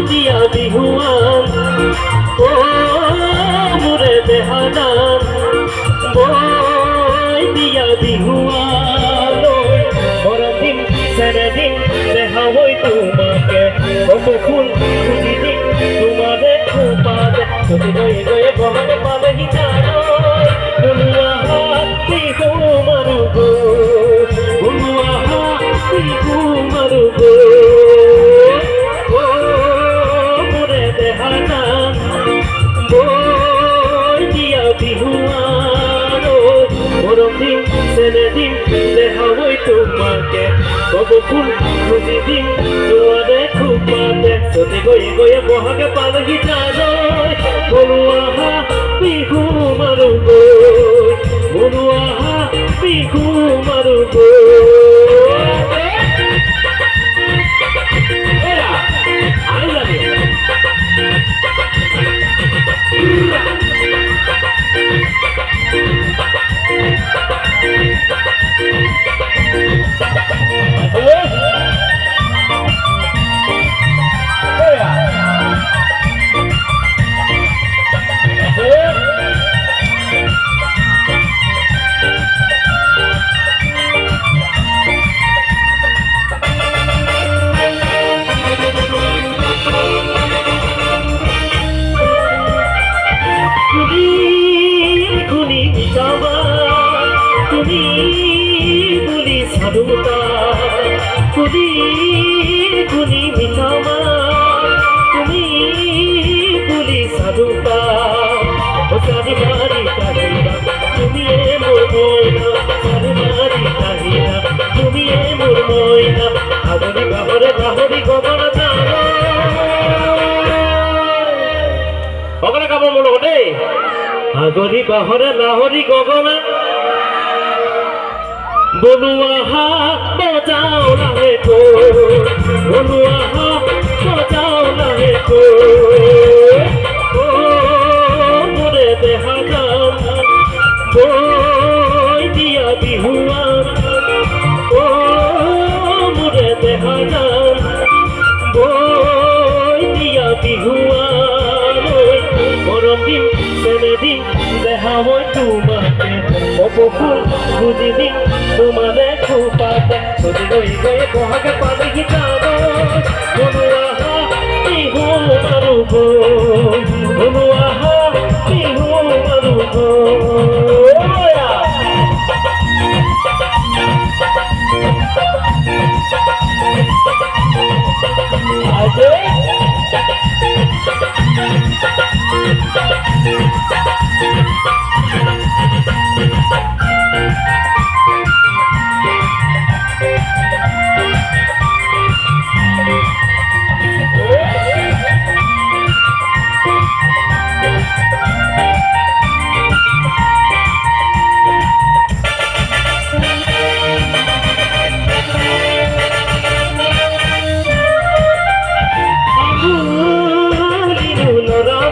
দিয়া বিহুয়ান ও মুরে বেহানান বই দিয়া বিহুয়ান বড়দিন সেদিন দেখা হই তোমাকে ফুল খুঁজি দিন তোমাদের খোপাতে যদি গয়ে গয়ে বহাতে পাবে হিচানো বলুয়া হাতি তোমার গো বলুয়া হাতি তোমার গো সেদিন দেখা হই তোমাকে ফুল খুঁজি দিন তোমারে খুপাতে যদি গয়ে গয়ে বহাগে পালহি জানো বলুয়া বিহু মারু গো বলুয়া বিহু মারু গো আমি জানি তুমি বলি সাধুতা তুমি গুলি মিঠামা তুমি বলি সাধুতা সারি মারি কাহিনা তুমি মোর ময়না সারি মারি কাহিনা তুমি মোর ময়না আগরি বাহরে বাহরি গগনা জানো গগনা কাম মন হতে আগরি বাহরে লাহরি গগনা বলুয়া বজাও লাহে কো বলুয়া বজাও লাহে কো ও মোরে দেহা যান বই দিয়া বিহুয়ান ও মোরে দেহা যান বই দিয়া বিহুয়ান বড়দিন সেদিন দেখা হই তোমাকে ফুল খুঁজি দিন তোমারে খুপাতে যদি গই গই বহাগে পালহি যাবো বলুয়া বিহু মারু গো বলুয়া বিহু মারু গো